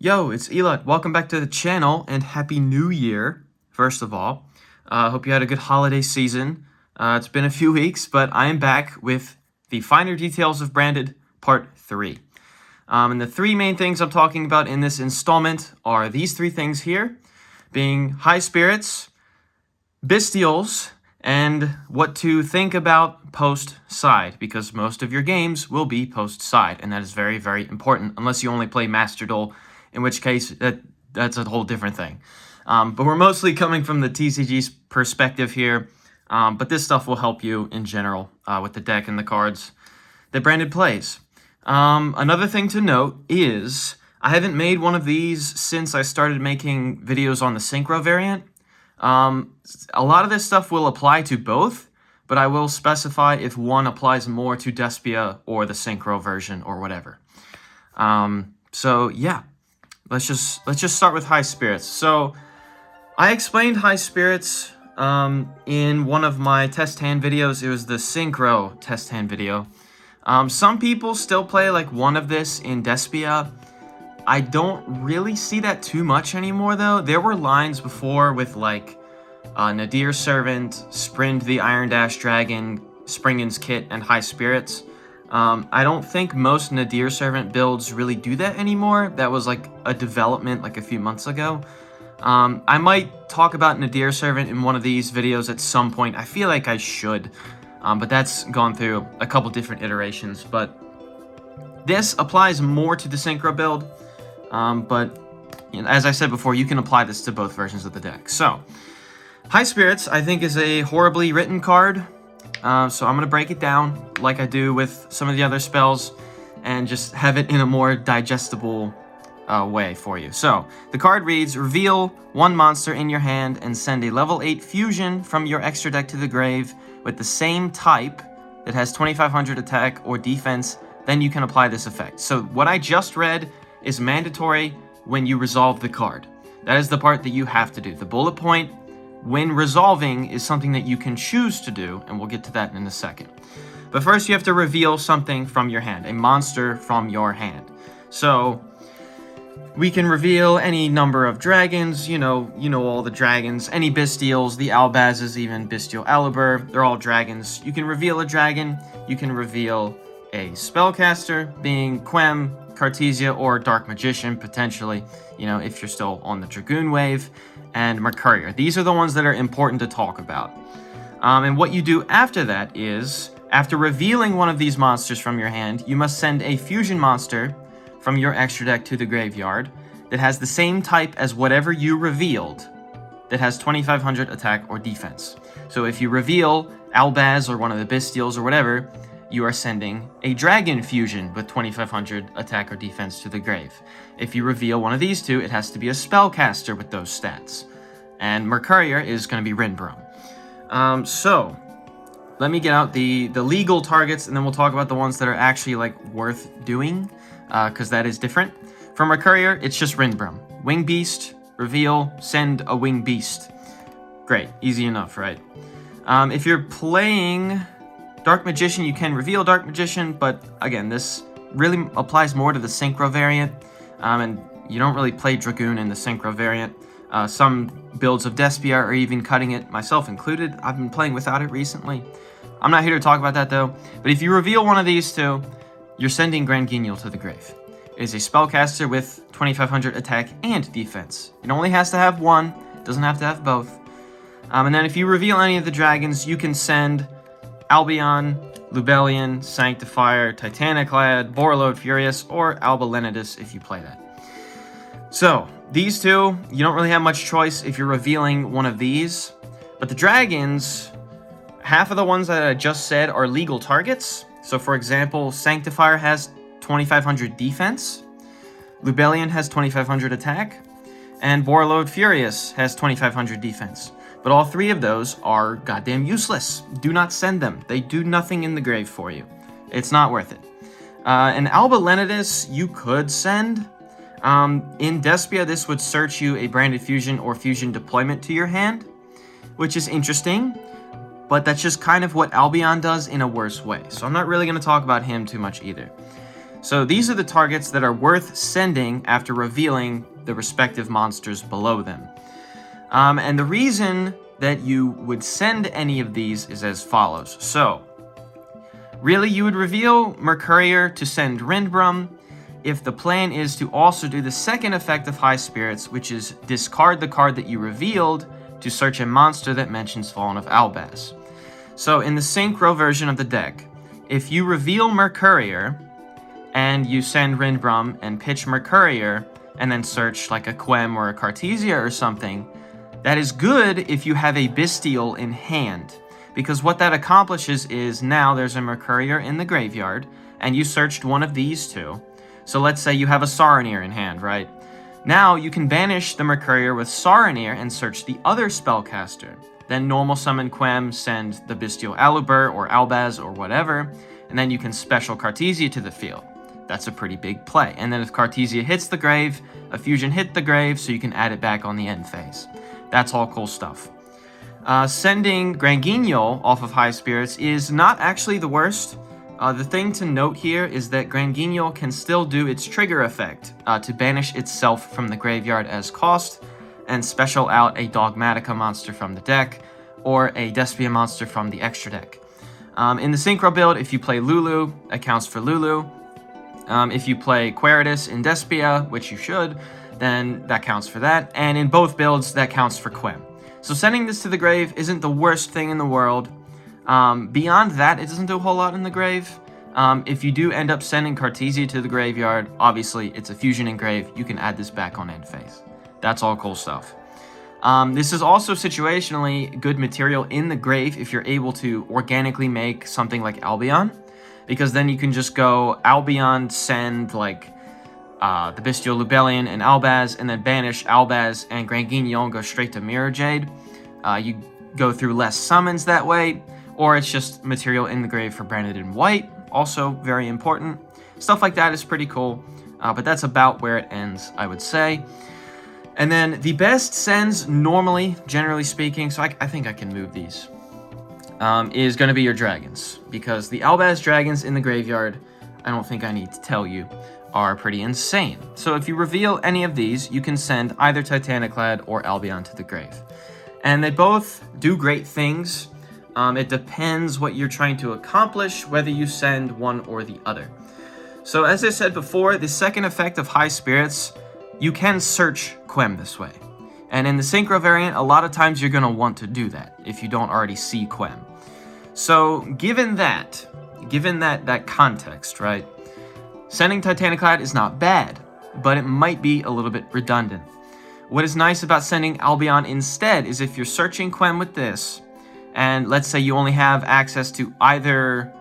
Yo, it's Elut. Welcome back to the channel and Happy New Year, first of all. Hope you had a good holiday season. It's been a few weeks, but I am back with the finer details of Branded Part 3. And the three main things I'm talking about in this installment are these three things here, being high spirits, Bystials, and what to think about post-side, because most of your games will be post-side, and that is very, very important, unless you only play Master Duel, in which case that's a whole different thing. But we're mostly coming from the TCG's perspective here, but this stuff will help you in general with the deck and the cards that Branded plays. Another thing to note is I haven't made one of these since I started making videos on the Synchro variant. A lot of this stuff will apply to both, but I will specify if one applies more to Despia or the Synchro version or whatever. So yeah, let's just start with high spirits. So I explained high spirits in one of my test hand videos. It was the Synchro test hand video. Some people still play like one of this in Despia. I don't really see that too much anymore, though. There were lines before with, like, Nadir Servant, Sprind the Iron Dash Dragon, Springen's Kit, and High Spirits. I don't think most Nadir Servant builds really do that anymore. That was, like, a development, like, a few months ago. I might talk about Nadir Servant in one of these videos at some point. I feel like I should, but that's gone through a couple different iterations. But this applies more to the Synchro build. But you know, as I said before, you can apply this to both versions of the deck. So, High Spirits, I think, is a horribly written card. So I'm going to break it down like I do with some of the other spells and just have it in a more digestible way for you. So, the card reads, reveal one monster in your hand and send a level 8 fusion from your extra deck to the grave with the same type that has 2500 attack or defense. Then you can apply this effect. So, what I just read is mandatory when you resolve the card. That is the part that you have to do. The bullet point when resolving is something that you can choose to do, and we'll get to that in a second. But first you have to reveal something from your hand, a monster from your hand. So we can reveal any number of dragons, you know all the dragons, any Bystials, the Albazes, even Bystial Alibur, they're all dragons. You can reveal a dragon, you can reveal a spellcaster, being Quem, Cartesia, or Dark Magician, potentially, if you're still on the Dragoon wave, and Mercurier. These are the ones that are important to talk about. And what you do after that is, after revealing one of these monsters from your hand, you must send a fusion monster from your extra deck to the graveyard that has the same type as whatever you revealed that has 2500 attack or defense. So if you reveal Albaz or one of the Bystials or whatever, you are sending a dragon fusion with 2500 attack or defense to the grave. If you reveal one of these two, it has to be a spellcaster with those stats. And Mercurier is going to be Rinbrom. So, let me get out the legal targets, and then we'll talk about the ones that are actually worth doing, because that is different. For Mercurier, it's just Rinbrom. Wing Beast, reveal, send a Wing Beast. Great, easy enough, right? If you're playing Dark Magician, you can reveal Dark Magician, but again, this really applies more to the Synchro variant, and you don't really play Dragoon in the Synchro variant. Some builds of Despia are even cutting it, myself included. I've been playing without it recently. I'm not here to talk about that though, but if you reveal one of these two, you're sending Grand Guignol to the grave. It is a spellcaster with 2500 attack and defense. It only has to have one, it doesn't have to have both. And then if you reveal any of the dragons, you can send Albion, Lubellion, Sanctifier, Titaniclad, Borreload Furious, or Alba Lenidus if you play that. So, these two, you don't really have much choice if you're revealing one of these. But the dragons, half of the ones that I just said are legal targets. So for example, Sanctifier has 2500 defense, Lubellion has 2500 attack, and Borreload Furious has 2500 defense. But all three of those are goddamn useless. Do not send them. They do nothing in the grave for you. It's not worth it. And Alba Lenidus, you could send. In Despia, this would search you a branded fusion or fusion deployment to your hand, which is interesting, but that's just kind of what Albion does in a worse way. So I'm not really going to talk about him too much either. So these are the targets that are worth sending after revealing the respective monsters below them. And the reason that you would send any of these is as follows. So, really, you would reveal Mercurier to send Rindbrum if the plan is to also do the second effect of High Spirits, which is discard the card that you revealed to search a monster that mentions Fallen of Albaz. So in the Synchro version of the deck, if you reveal Mercurier and you send Rindbrum and pitch Mercurier and then search like a Quem or a Cartesia or something, that is good if you have a Bystial in hand. Because what that accomplishes is now there's a Mercurier in the graveyard and you searched one of these two. So let's say you have a Saronir in hand, right? Now you can banish the Mercurier with Saronir and search the other spellcaster. Then normal summon Quem, send the Bystial Aluber or Albaz or whatever, and then you can special Cartesia to the field. That's a pretty big play. And then if Cartesia hits the grave, a fusion hit the grave, so you can add it back on the end phase. That's all cool stuff. Sending Granguignol off of High Spirits is not actually the worst. The thing to note here is that Granguignol can still do its trigger effect to banish itself from the graveyard as cost and special out a Dogmatica monster from the deck or a Despia monster from the extra deck. In the Synchro build, if you play Lulu, it counts for Lulu. If you play Queritus in Despia, which you should, then that counts for that. And in both builds, that counts for Quem. So sending this to the grave isn't the worst thing in the world. Beyond that, it doesn't do a whole lot in the grave. If you do end up sending Cartesia to the graveyard, obviously it's a fusion engrave. You can add this back on end phase. That's all cool stuff. This is also situationally good material in the grave if you're able to organically make something like Albion, because then you can just go Albion, send like the Bystial, Lubellion, and Albaz, and then banish Albaz and Granguignol and go straight to Mirror Jade. You go through less summons that way, or it's just material in the grave for Branded in White, also very important. Stuff like that is pretty cool, but that's about where it ends, I would say. And then the best sends normally, generally speaking, so I think I can move these, is going to be your dragons, because the Albaz dragons in the graveyard, I don't think I need to tell you, are pretty insane. So if you reveal any of these, you can send either Titaniclad or Albion to the grave. And they both do great things. It depends what you're trying to accomplish, whether you send one or the other. So as I said before, the second effect of High Spirits, you can search Quem this way. And in the Synchro variant, a lot of times you're going to want to do that if you don't already see Quem. So given that context, right, sending Titaniclad is not bad, but it might be a little bit redundant. What is nice about sending Albion instead is if you're searching Quem with this, and let's say you only have access to either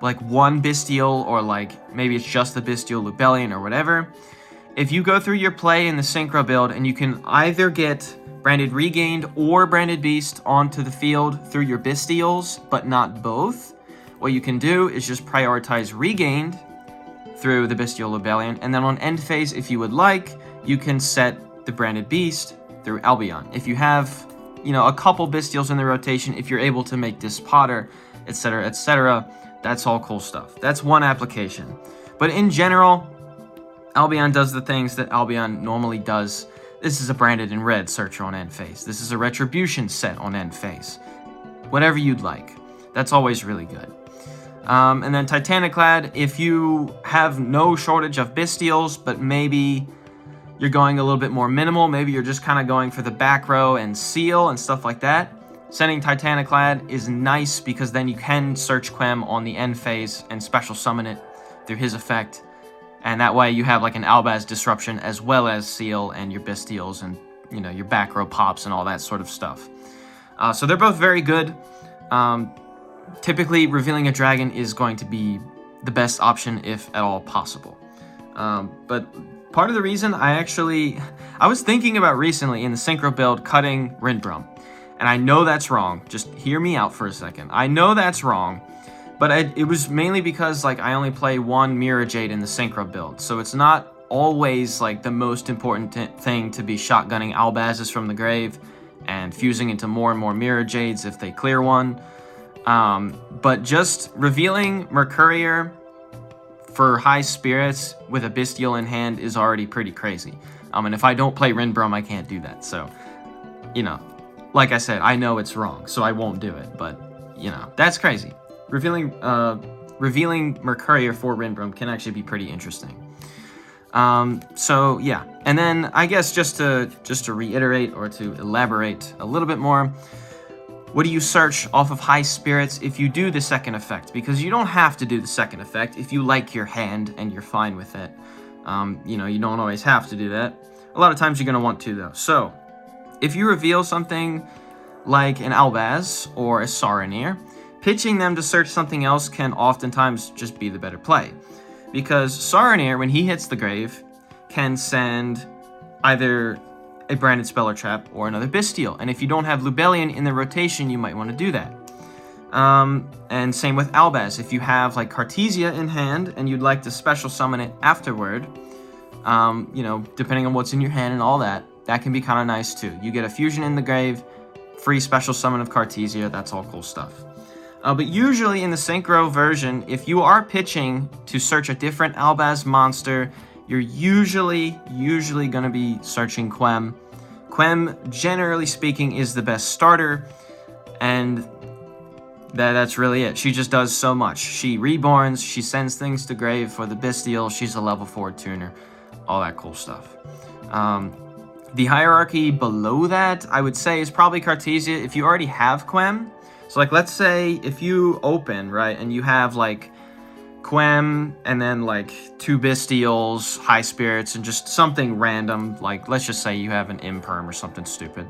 like one Bystial or like maybe it's just the Bystial Lubellion or whatever, if you go through your play in the Synchro build and you can either get Branded Regained or Branded Beast onto the field through your Bystials, but not both, what you can do is just prioritize Regained through the Bystial Lubellion, and then on end phase, if you would like, you can set the Branded Beast through Albion. If you have, a couple Bystials in the rotation, if you're able to make Dispotter, etc., that's all cool stuff. That's one application. But in general, Albion does the things that Albion normally does. This is a Branded in Red searcher on end phase. This is a Retribution set on end phase. Whatever you'd like. That's always really good. And then Titaniclad, if you have no shortage of Bystials, but maybe you're going a little bit more minimal, maybe you're just kind of going for the back row and seal and stuff like that, sending Titaniclad is nice because then you can search Quem on the end phase and special summon it through his effect. And that way you have like an Albaz disruption as well as seal and your Bystials and, your back row pops and all that sort of stuff. So they're both very good. Typically, revealing a dragon is going to be the best option if at all possible. But part of the reason I was thinking about recently in the Synchro build cutting Rindbrum. And I know that's wrong. Just hear me out for a second. I know that's wrong. But it was mainly because I only play one Mirror Jade in the Synchro build. So it's not always the most important thing to be shotgunning Albazes from the grave and fusing into more and more Mirror Jades if they clear one. But just revealing Mercurier for high spirits with a Bystial in hand is already pretty crazy. And if I don't play Rinbrom, I can't do that. So, you know, like I said, I know it's wrong, so I won't do it. But, you know, that's crazy. Revealing Mercurier for Rinbrom can actually be pretty interesting. So yeah, and then I guess just to reiterate or to elaborate a little bit more, what do you search off of high spirits if you do the second effect? Because you don't have to do the second effect if you like your hand and you're fine with it. You know, you don't always have to do that. A lot of times you're going to want to, though. So, if you reveal something like an Albaz or a Saronir, pitching them to search something else can oftentimes just be the better play. Because Saronir, when he hits the grave, can send either a branded spell or trap or another Bystial. And if you don't have Lubellion in the rotation, you might want to do that. And same with Albaz. If you have like Cartesia in hand and you'd like to special summon it afterward, you know, depending on what's in your hand and all that, that can be kind of nice too. You get a fusion in the grave, free special summon of Cartesia, that's all cool stuff. But usually in the Synchro version, if you are pitching to search a different Albaz monster, you're usually going to be searching Quem. Quem, generally speaking, is the best starter, and that's really it. She just does so much. She reborns, she sends things to grave for the Bystial, she's a level 4 tuner, all that cool stuff. The hierarchy below that, I would say, is probably Cartesia if you already have Quem. So, like, let's say if you open, right, and you have, like, Quem, and then, like, 2 Bystials, high spirits, and just something random, like, let's just say you have an Imperm or something stupid.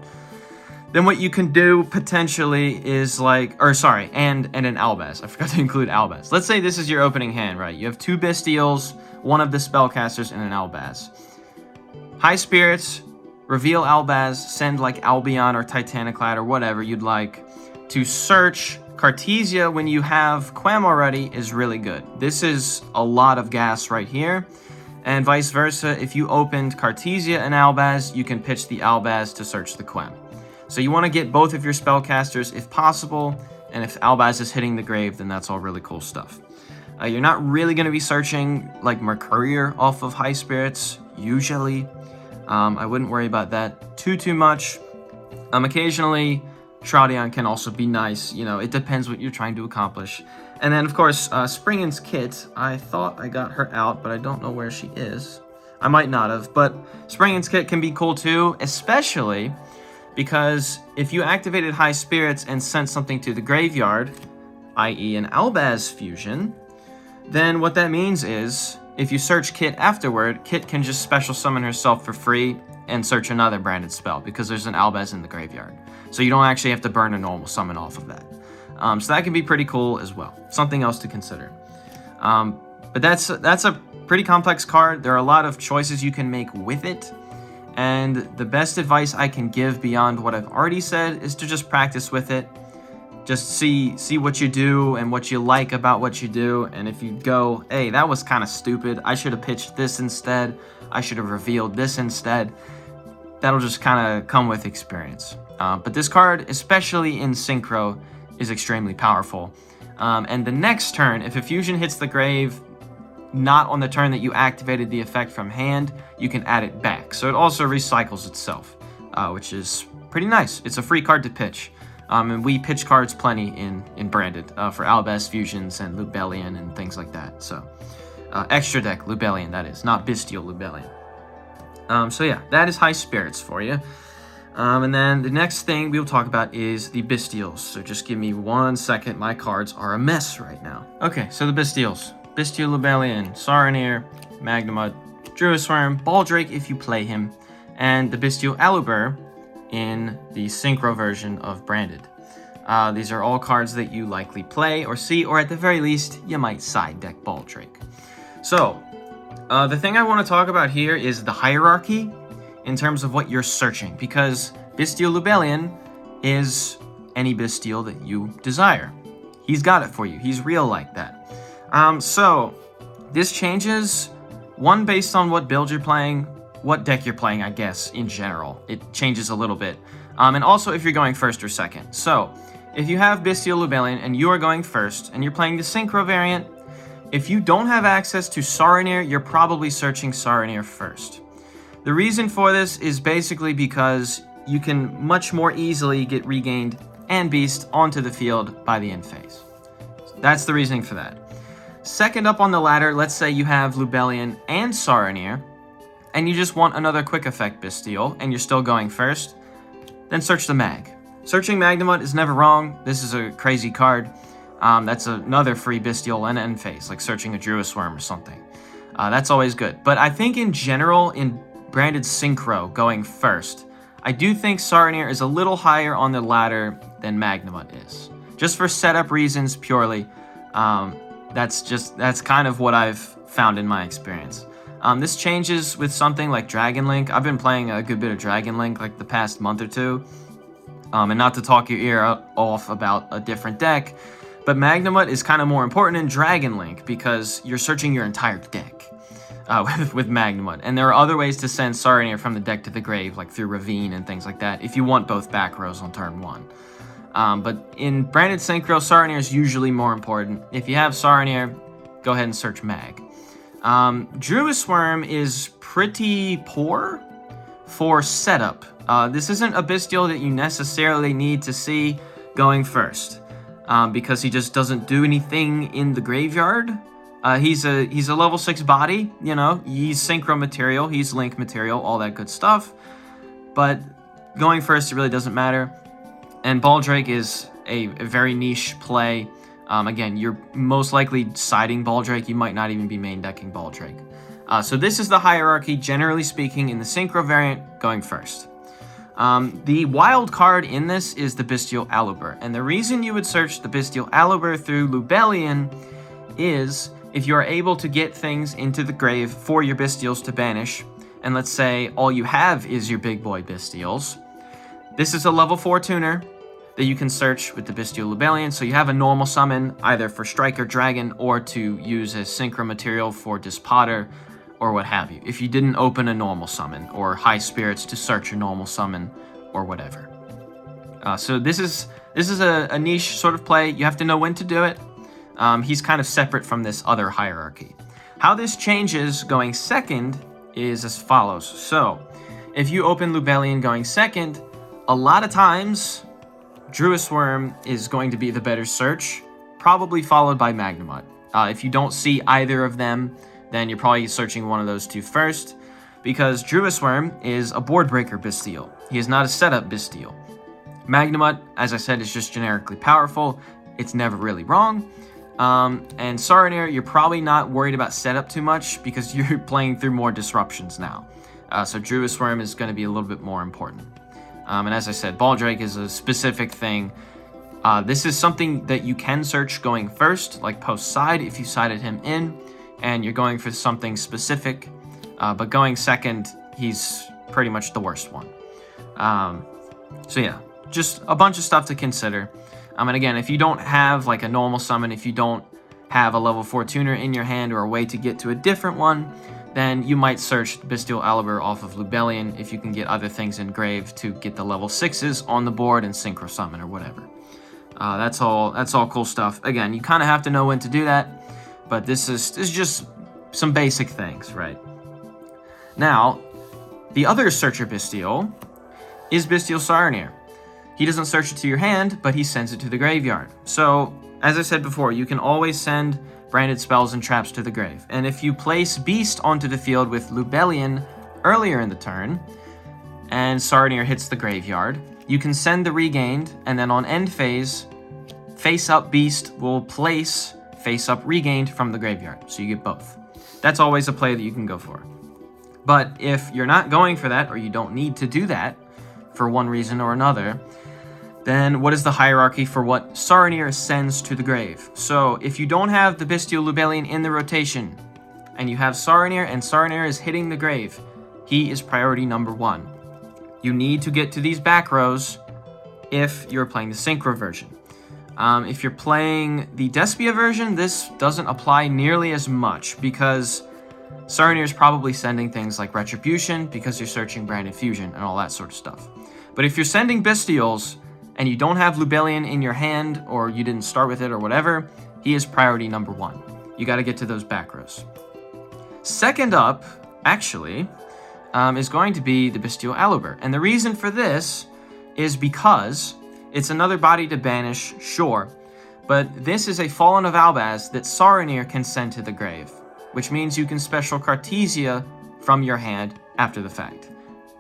Then what you can do, potentially, is, like, or, sorry, and an Albaz. I forgot to include Albaz. Let's say this is your opening hand, right? You have 2 Bystials, one of the spellcasters, and an Albaz. High spirits, reveal Albaz, send, like, Albion or Titaniclad or whatever you'd like. To search Cartesia when you have Quem already is really good. This is a lot of gas right here. And vice versa, if you opened Cartesia and Albaz, you can pitch the Albaz to search the Quem. So you want to get both of your spellcasters if possible, and if Albaz is hitting the grave, then that's all really cool stuff. You're not really going to be searching like Mercurier off of high spirits, usually. I wouldn't worry about that too much. Occasionally, Shroudion can also be nice, you know, it depends what you're trying to accomplish. And then, of course, Springen's Kit, I thought I got her out, but I don't know where she is. I might not have, but Springen's Kit can be cool too, especially because if you activated High Spirits and sent something to the graveyard, i.e. an Albaz fusion, then what that means is, if you search Kit afterward, Kit can just special summon herself for free and search another branded spell, because there's an Albaz in the graveyard. So you don't actually have to burn a normal summon off of that. So that can be pretty cool as well. Something else to consider. But that's a pretty complex card. There are a lot of choices you can make with it. And the best advice I can give beyond what I've already said is to just practice with it. Just see what you do and what you like about what you do. And if you go, hey, that was kind of stupid. I should have pitched this instead. I should have revealed this instead. That'll just kind of come with experience. But this card, especially in Synchro, is extremely powerful. And the next turn, if a fusion hits the grave, not on the turn that you activated the effect from hand, you can add it back. So it also recycles itself, which is pretty nice. It's a free card to pitch. And we pitch cards plenty in Branded for Albaz fusions and Lubellion and things like that. So extra deck Lubellion, that is, not Bystial Lubellion. So yeah, that is High Spirits for you. And then the next thing we'll talk about is the Bystials. So just give me 1 second. My cards are a mess right now. Okay, so the Bystials. Bystial Lubellion, Saronir, Magnemud, Druisworm, Baldrake if you play him, and the Bystial Aluber in the Synchro version of Branded. These are all cards that you likely play or see, or at the very least, you might side deck Baldrake. So, the thing I want to talk about here is the hierarchy in terms of what you're searching, because Bystial Lubellion is any Bystial that you desire. He's got it for you. He's real like that. So this changes, one, based on what build you're playing, what deck you're playing, I guess, in general. It changes a little bit. And also if you're going first or second. So if you have Bystial Lubellion and you are going first and you're playing the Synchro variant, if you don't have access to Saronir, you're probably searching Saronir first. The reason for this is basically because you can much more easily get regained and beast onto the field by the end phase. That's the reasoning for that. Second up on the ladder, let's say you have Lubellion and Saronir, and you just want another quick effect Bystial, and you're still going first, then search the Mag. Searching Magnemite is never wrong. This is a crazy card. That's another free Bystial and end phase, like searching a Druis Worm or something. That's always good. But I think in general, in branded Synchro going first, I do think Saronir is a little higher on the ladder than Magnemite is. Just for setup reasons purely, that's kind of what I've found in my experience. This changes with something like Dragon Link. I've been playing a good bit of Dragon Link like the past month or two. And not to talk your ear off about a different deck, but Magnemite is kind of more important in Dragon Link because you're searching your entire deck with Magnemite. And there are other ways to send Saronir from the deck to the grave, like through Ravine and things like that, if you want both back rows on turn 1. But in branded Synchro, Saronir is usually more important. If you have Saronir, go ahead and search Mag. Druis Worm is pretty poor for setup. This isn't a Bystial that you necessarily need to see going first, because he just doesn't do anything in the graveyard. He's a level 6 body, you know, he's Synchro material, he's Link material, all that good stuff. But going first, it really doesn't matter. And Baldrake is a very niche play. Again, you're most likely siding Baldrake, you might not even be main decking Baldrake. So this is the hierarchy, generally speaking, in the Synchro variant, going first. The wild card in this is the Bystial Alubur, and the reason you would search the Bystial Alubur through Lubellion is if you are able to get things into the grave for your Bystials to banish, and let's say all you have is your big boy Bystials. This is a level 4 tuner that you can search with the Bystial Lubellion, so you have a normal summon either for Strike or Dragon or to use as Synchro material for Dispotter or what have you, if you didn't open a normal summon or High Spirits to search a normal summon or whatever. So this is a niche sort of play. You have to know when to do it. He's kind of separate from this other hierarchy. How this changes going second is as follows. So if you open Lubellion going second, a lot of times Druis Worm is going to be the better search, probably followed by Magnemite. If you don't see either of them, then you're probably searching one of those two first, because Druis Worm is a board breaker Bystial. He is not a setup Bystial. Magnemite, as I said, is just generically powerful. It's never really wrong. And Saronir, you're probably not worried about setup too much because you're playing through more disruptions now. So Druis Worm is going to be a little bit more important. And as I said, Baldrake is a specific thing. This is something that you can search going first, like post-side if you sided him in, and you're going for something specific. But going second, he's pretty much the worst one. So yeah, just a bunch of stuff to consider. And again, if you don't have like a normal summon, if you don't have a level 4 tuner in your hand or a way to get to a different one, then you might search Bystial Alubur off of Lubellion if you can get other things in grave to get the level 6s on the board and Synchro Summon or whatever. That's all cool stuff. Again, you kind of have to know when to do that, but this is just some basic things, right? Now, the other searcher Bystial is Bystial Saronir. He doesn't search it to your hand, but he sends it to the graveyard. So, as I said before, you can always send branded spells and traps to the grave. And if you place Beast onto the field with Lubellion earlier in the turn, and Saronir hits the graveyard, you can send the Regained, and then on end phase, Face Up Beast will place Face Up Regained from the graveyard. So you get both. That's always a play that you can go for. But if you're not going for that, or you don't need to do that for one reason or another, then what is the hierarchy for what Saronir sends to the grave? So if you don't have the Bystial Lubellion in the rotation, and you have Saronir, and Saronir is hitting the grave, he is priority number 1. You need to get to these back rows if you're playing the Synchro version. If you're playing the Despia version, this doesn't apply nearly as much, because Saronir is probably sending things like Retribution, because you're searching Branded Fusion and all that sort of stuff. But if you're sending Bystials, and you don't have Lubellion in your hand, or you didn't start with it or whatever, he is priority number 1. You got to get to those back rows. Second up, actually, is going to be the Bystial Aluber. And the reason for this is because it's another body to banish, sure, but this is a Fallen of Albaz that Saronir can send to the grave, which means you can special Cartesia from your hand after the fact.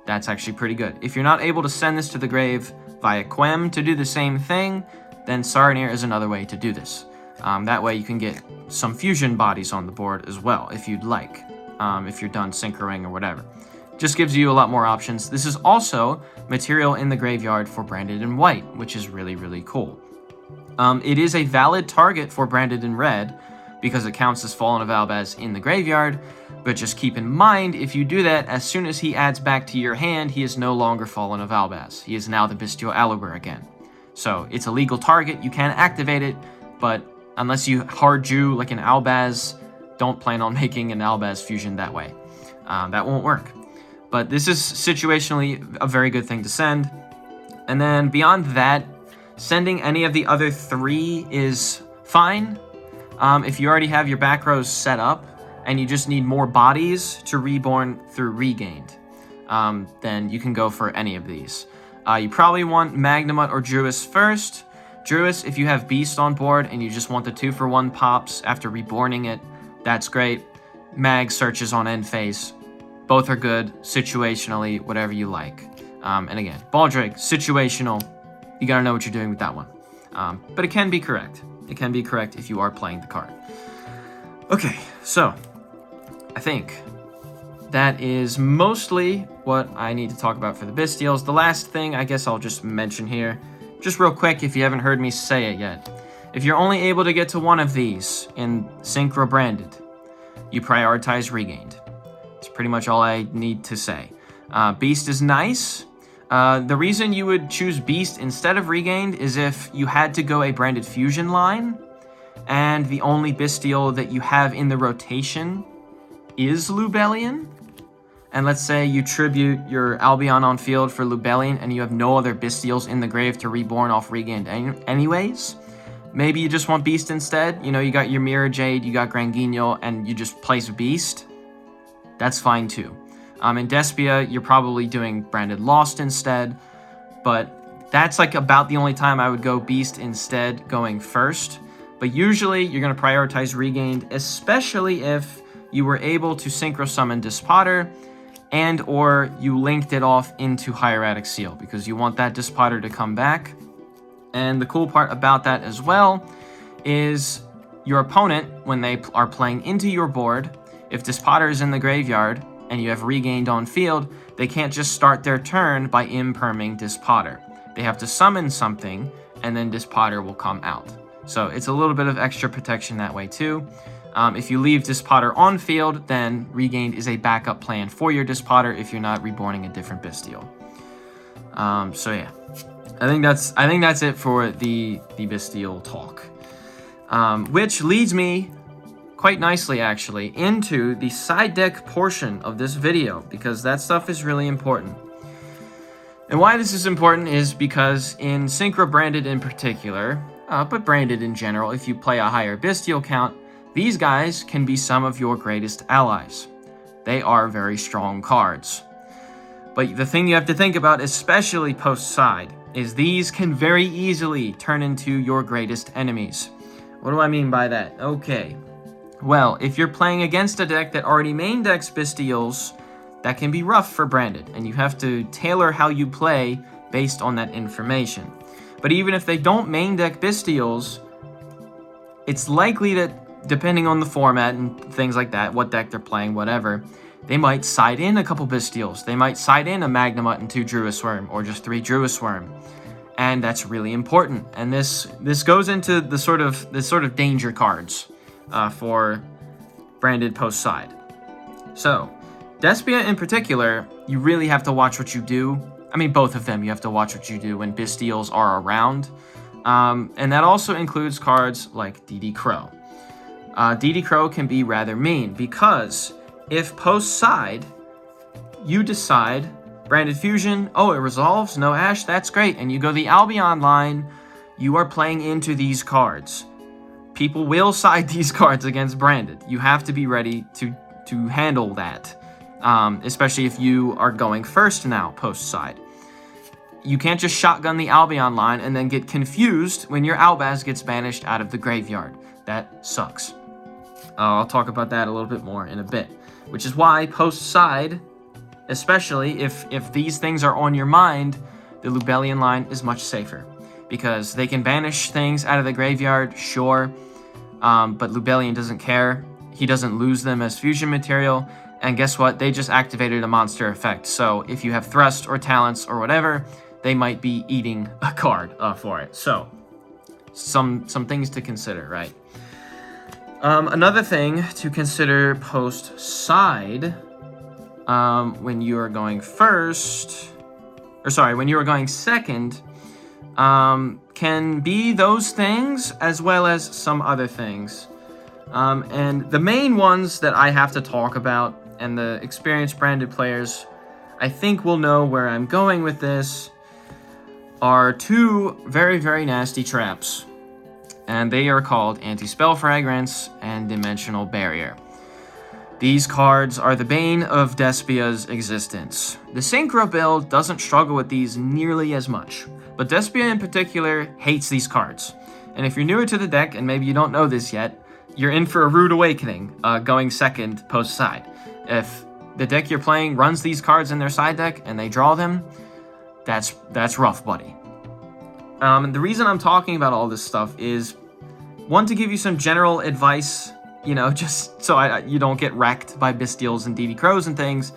That's actually pretty good. If you're not able to send this to the grave via Quem to do the same thing, then Saronir is another way to do this. That way you can get some fusion bodies on the board as well, if you'd like, if you're done synchroing or whatever. Just gives you a lot more options. This is also material in the graveyard for Branded in White, which is really, really cool. It is a valid target for Branded in Red, because it counts as Fallen of Albaz in the graveyard, but just keep in mind, if you do that, as soon as he adds back to your hand, he is no longer Fallen of Albaz. He is now the Bystial Aluber again. So it's a legal target, you can activate it, but unless you hard Jew like an Albaz, don't plan on making an Albaz fusion that way. That won't work. But this is situationally a very good thing to send. And then beyond that, sending any of the other 3 is fine. If you already have your back rows set up and you just need more bodies to reborn through regained, then you can go for any of these. You probably want Magnamut or Druis first. Druis, if you have Beast on board and you just want the 2-for-1 pops after reborning it, that's great. Mag searches on end phase. Both are good, situationally, whatever you like. And again, Baldrig, situational. You gotta know what you're doing with that one. But it can be correct. It can be correct if you are playing the card. Okay, so I think that is mostly what I need to talk about for the Bystials. The last thing I guess I'll just mention here, just real quick if you haven't heard me say it yet. If you're only able to get to one of these in Synchro Branded, you prioritize Regained. That's pretty much all I need to say. Beast is nice. The reason you would choose Beast instead of Regained is if you had to go a Branded Fusion line, and the only Bystial that you have in the rotation is Lubellion. And let's say you tribute your Albion on field for Lubellion and you have no other Bystials in the grave to reborn off Regained anyways. Maybe you just want Beast instead. You know, you got your Mirror Jade, you got Granguignol, and you just place Beast. That's fine too. In Despia, you're probably doing Branded Lost instead, but that's like about the only time I would go Beast instead going first. But usually you're going to prioritize Regained, especially if you were able to Synchro Summon Dispotter and or you linked it off into Hieratic Seal, because you want that Dispotter to come back. And the cool part about that as well is your opponent, when they are playing into your board, if Dispotter is in the graveyard and you have Regained on field, they can't just start their turn by imperming Dispotter. They have to summon something, and then Dispotter will come out. So it's a little bit of extra protection that way too. If you leave Dispotter on field, then Regained is a backup plan for your Dispotter if you're not reborning a different Bystial. So yeah, I think that's it for the Bystial talk. Which leads me quite nicely actually into the side deck portion of this video, because that stuff is really important. And why this is important is because in Synchro Branded in particular, but Branded in general, if you play a higher Bystial count, these guys can be some of your greatest allies. They are very strong cards. But the thing you have to think about, especially post-side, is these can very easily turn into your greatest enemies. What do I mean by that? Okay. Well, if you're playing against a deck that already main decks Bystials, that can be rough for Branded, and you have to tailor how you play based on that information. But even if they don't main deck Bystials, it's likely that, depending on the format and things like that, what deck they're playing, whatever, they might side in a couple Bystials. They might side in a Magnamut and 2 Druisworm, or just 3 Druisworm. And that's really important. And this goes into the sort of danger cards for Branded post-side. So, Despia in particular, you really have to watch what you do. I mean, both of them, you have to watch what you do when Bystials are around. And that also includes cards like DD Crow. DD Crow can be rather mean, because if post-side, you decide Branded Fusion, oh, it resolves, no Ash, that's great, and you go the Albion line, you are playing into these cards. people will side these cards against branded. You have to be ready to handle that, especially if you are going first now, post-side. You can't just shotgun the Albion line and then get confused when your Albaz gets banished out of the graveyard. That sucks. I'll talk about that a little bit more in a bit, which is why post-side, especially if these things are on your mind, the Lubellion line is much safer, because they can banish things out of the graveyard, sure, but Lubellion doesn't care. He doesn't lose them as fusion material, and guess what? They just activated a monster effect, so if you have Thrust or Talents or whatever, they might be eating a card for it. So, some things to consider, right? Another thing to consider post-side, when you are going when you are going second, can be those things as well as some other things. And the main ones that I have to talk about, and the experienced branded players I think will know where I'm going with this, are two very, very nasty traps. And they are called Anti-Spell Fragrance and Dimensional Barrier. These cards are the bane of Despia's existence. The Synchro build doesn't struggle with these nearly as much, but Despia in particular hates these cards. And if you're newer to the deck, and maybe you don't know this yet, you're in for a rude awakening going second post-side. If the deck you're playing runs these cards in their side deck and they draw them, that's rough, buddy. The reason I'm talking about all this stuff is, one, to give you some general advice, just so you don't get wrecked by Bystials and DD Crows and things,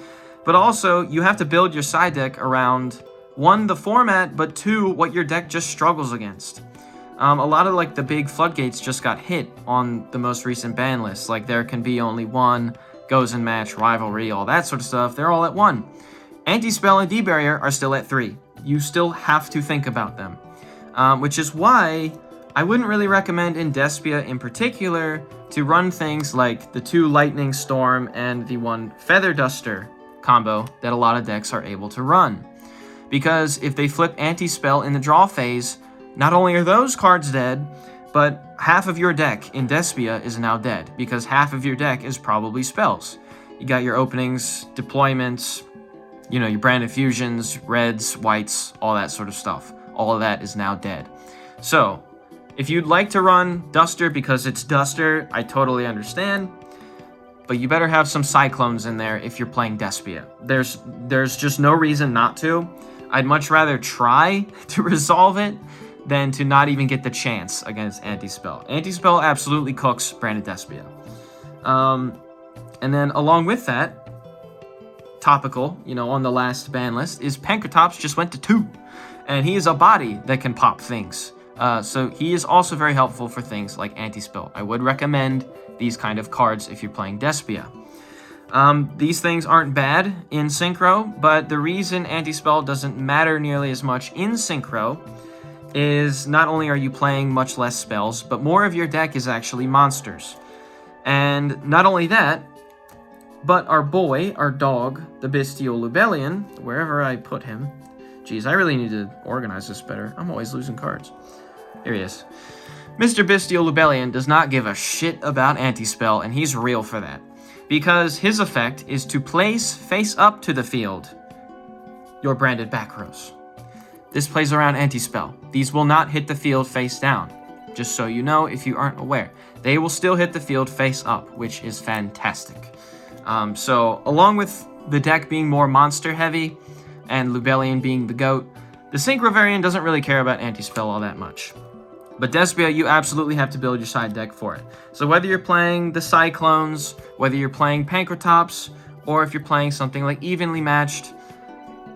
but also you have to build your side deck around, one, the format, but two, what your deck just struggles against. A lot of the big floodgates just got hit on the most recent ban list. There can be only one, goes and match, rivalry, all that sort of stuff. They're all at 1. Anti-Spell and D-Barrier are still at 3. You still have to think about them. Which is why I wouldn't really recommend in Despia in particular to run things like the 2 Lightning Storm and the 1 Feather Duster combo that a lot of decks are able to run. Because if they flip Anti-Spell in the draw phase, not only are those cards dead, but half of your deck in Despia is now dead, because half of your deck is probably spells. You got your openings, deployments, your branded fusions, reds, whites, all that sort of stuff. All of that is now dead. So, if you'd like to run Duster because it's Duster, I totally understand. But you better have some Cyclones in there if you're playing Despia. There's just no reason not to. I'd much rather try to resolve it than to not even get the chance against Anti-Spell. Anti-Spell absolutely cooks branded Despia. And then along with that, topical, on the last ban list, is Pankratops just went to 2. And he is a body that can pop things. So he is also very helpful for things like Anti-Spell. I would recommend these kind of cards if you're playing Despia. These things aren't bad in Synchro, but the reason Anti-Spell doesn't matter nearly as much in Synchro is not only are you playing much less spells, but more of your deck is actually monsters. And not only that, but our dog, the Bystial Lubellion, wherever I put him. Jeez, I really need to organize this better. I'm always losing cards. Here he is. Mr. Bystial Lubellion does not give a shit about Anti-Spell, and he's real for that. Because his effect is to place face up to the field your branded back rows. This plays around Anti-Spell. These will not hit the field face down. Just so you know if you aren't aware. They will still hit the field face up, which is fantastic. So, along with the deck being more monster heavy, and Lubellion being the GOAT, the Synchro variant doesn't really care about Anti-Spell all that much. But Despia, you absolutely have to build your side deck for it. So whether you're playing the Cyclones, whether you're playing Pankratops, or if you're playing something like Evenly Matched,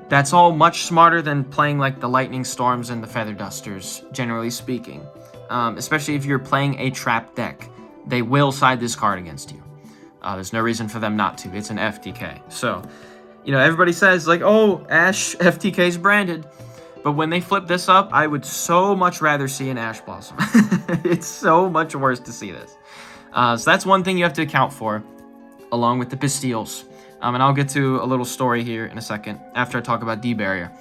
that's all much smarter than playing like the Lightning Storms and the Feather Dusters, generally speaking. Especially if you're playing a trap deck. They will side this card against you. There's no reason for them not to. It's an FTK. So, everybody says, oh, Ash FTK's branded. But when they flip this up, I would so much rather see an Ash Blossom. It's so much worse to see this. So that's one thing you have to account for, along with the Bystials. And I'll get to a little story here in a second, after I talk about D-Barrier.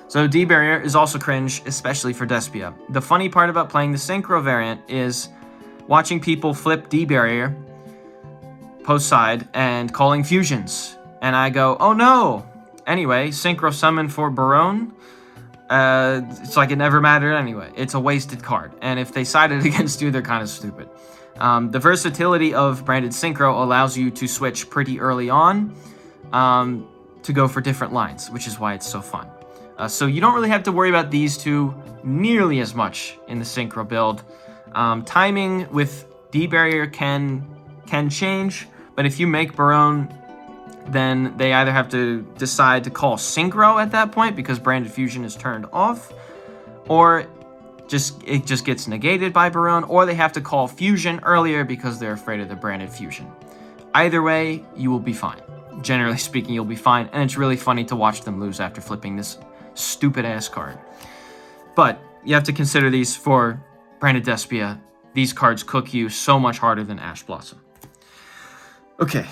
So D-Barrier is also cringe, especially for Despia. The funny part about playing the Synchro variant is watching people flip D barrier post side and calling fusions. And I go, oh no! Anyway, synchro summon for Barone. It's like it never mattered anyway. It's a wasted card. And if they sided against you, they're kind of stupid. The versatility of Branded Synchro allows you to switch pretty early on to go for different lines, which is why it's so fun. So you don't really have to worry about these two nearly as much in the Synchro build. Timing with D barrier can change, but if you make Barone, then they either have to decide to call Synchro at that point because Branded Fusion is turned off, or it just gets negated by Barone, or they have to call Fusion earlier because they're afraid of the Branded Fusion. Either way, you will be fine. Generally speaking, you'll be fine, and it's really funny to watch them lose after flipping this stupid-ass card. But you have to consider these for Branded Despia. These cards cook you so much harder than Ash Blossom. Okay,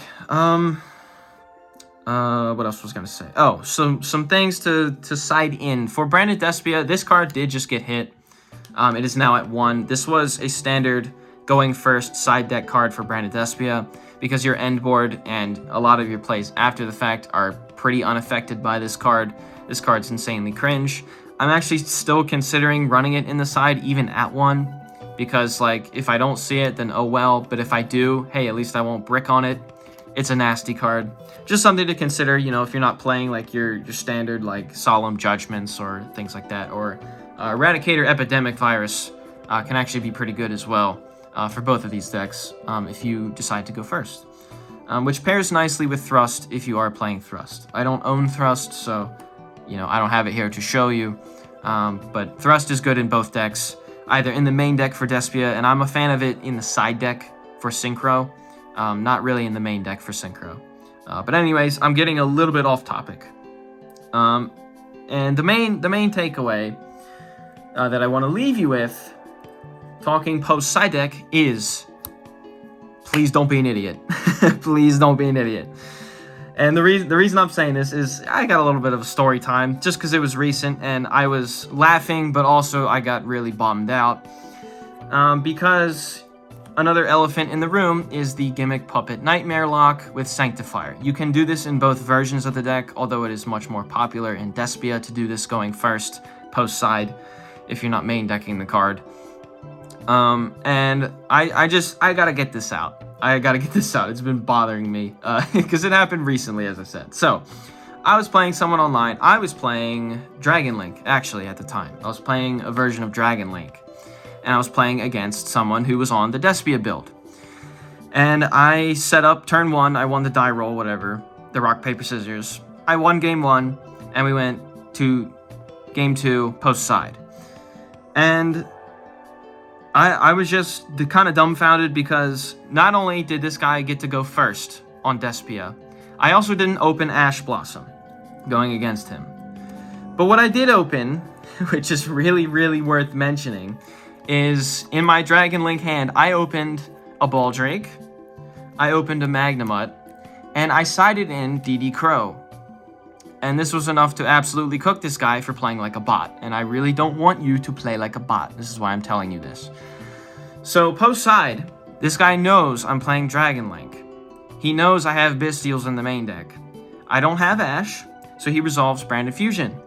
what else was I gonna say? Oh, some things to side in. For Branded Despia, this card did just get hit. It is now at 1. This was a standard going first side deck card for Branded Despia because your end board and a lot of your plays after the fact are pretty unaffected by this card. This card's insanely cringe. I'm actually still considering running it in the side even at 1 because, like, if I don't see it, then oh well. But if I do, hey, at least I won't brick on it. It's a nasty card. Just something to consider, you know, if you're not playing like your standard like Solemn Judgments or things like that, or Eradicator Epidemic Virus can actually be pretty good as well for both of these decks if you decide to go first. Which pairs nicely with Thrust if you are playing Thrust. I don't own Thrust, so, you know, I don't have it here to show you. But Thrust is good in both decks, either in the main deck for Despia, and I'm a fan of it in the side deck for Synchro. Not really in the main deck for Synchro. But anyways, I'm getting a little bit off topic. And the main takeaway that I want to leave you with, talking post side deck, is please don't be an idiot. Please don't be an idiot. And the reason I'm saying this is I got a little bit of a story time just because it was recent and I was laughing, but also I got really bummed out because another elephant in the room is the Gimmick Puppet Nightmare lock with Sanctifier. You can do this in both versions of the deck, although it is much more popular in Despia to do this going first, post side, if you're not main decking the card. And I gotta get this out. I gotta get this out. It's been bothering me because it happened recently, as I said. So, I was playing someone online. I was playing Dragon Link, actually, at the time. I was playing a version of Dragon Link. And I was playing against someone who was on the Despia build. And I set up turn 1, I won the die roll, whatever, the rock, paper, scissors. I won game 1, and we went to game 2, post side. And I was just kind of dumbfounded because not only did this guy get to go first on Despia, I also didn't open Ash Blossom going against him. But what I did open, which is really, really worth mentioning, is in my Dragon Link hand, I opened a Baldrake, I opened a Magnemut, and I sided in DD Crow. And this was enough to absolutely cook this guy for playing like a bot. And I really don't want you to play like a bot. This is why I'm telling you this. So post side, this guy knows I'm playing Dragon Link. He knows I have Bystials in the main deck. I don't have Ash, so he resolves Branded Fusion.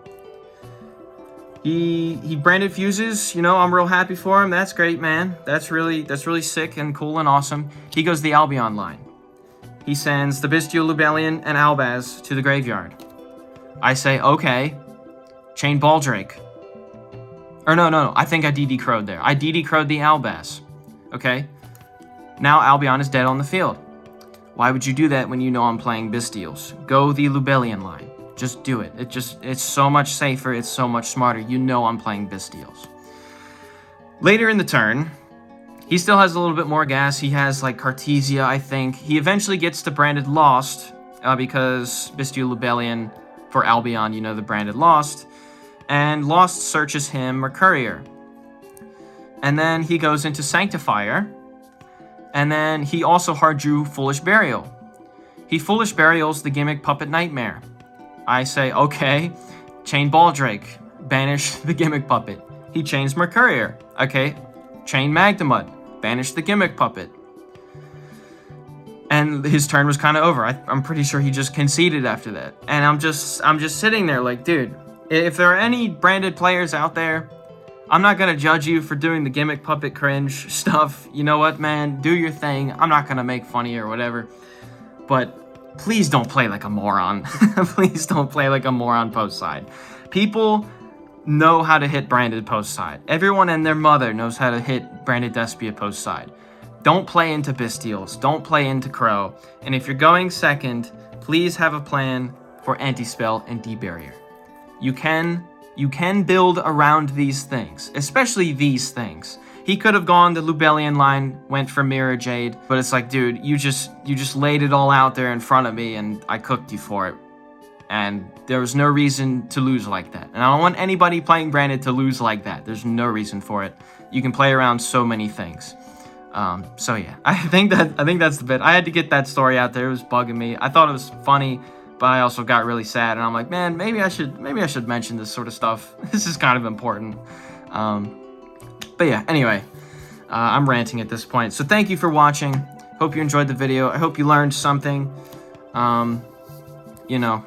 He Branded Fuses, you know, I'm real happy for him. That's great, man. That's really sick and cool and awesome. He goes the Albion line. He sends the Bystial, Lubellion, and Albaz to the graveyard. I say, okay, chain Baldrake. Or no, I think I DD Crow'd there. I DD Crow'd the Albaz. Okay? Now Albion is dead on the field. Why would you do that when you know I'm playing Bystials? Go the Lubellion line. Just do it. It's so much safer. It's so much smarter. You know I'm playing Bystials. Later in the turn, he still has a little bit more gas. He has, like, Cartesia, I think. He eventually gets to Branded Lost because Bystial Lubellion for Albion, you know, the Branded Lost. And Lost searches him Mercurier. And then he goes into Sanctifier. And then he also hard drew Foolish Burial. He Foolish Burials the Gimmick Puppet Nightmare. I say, okay, chain Baldrake, banish the Gimmick Puppet. He chains Mercurier. Okay, chain Magnemut, banish the gimmick puppet. And his turn was kind of over. I'm pretty sure he just conceded after that. And I'm just sitting there like, dude, if there are any branded players out there, I'm not going to judge you for doing the gimmick puppet cringe stuff. You know what, man? Do your thing. I'm not going to make fun of you or whatever. But please don't play like a moron. Please don't play like a moron post side. People know how to hit branded post side. Everyone and their mother knows how to hit branded Despia post side. Don't play into Bystials. Don't play into Crow. And if you're going second, please have a plan for anti-spell and debarrier. You can build around these things, especially these things. He could have gone the lubellion line, went for Mirror Jade, but it's like, dude, you just laid it all out there in front of me and I cooked you for it. And there was no reason to lose like that. And I don't want anybody playing branded to lose like that. There's no reason for it. You can play around so many things. So yeah, I think that's the bit. I had to get that story out there. It was bugging me. I thought it was funny, but I also got really sad, and I'm like, man, maybe I should mention this sort of stuff. This is kind of important. But yeah, anyway, I'm ranting at this point. So thank you for watching. Hope you enjoyed the video. I hope you learned something. You know,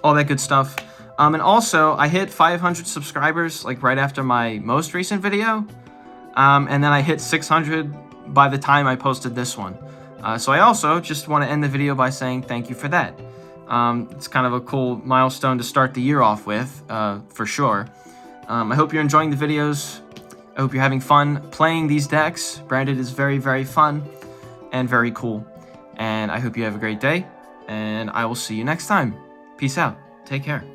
all that good stuff. And also, I hit 500 subscribers like right after my most recent video. And then I hit 600 by the time I posted this one. So I also just want to end the video by saying thank you for that. It's kind of a cool milestone to start the year off with, for sure. I hope you're enjoying the videos. I hope you're having fun playing these decks. Branded is very, very fun and very cool. And I hope you have a great day, and I will see you next time. Peace out. Take care.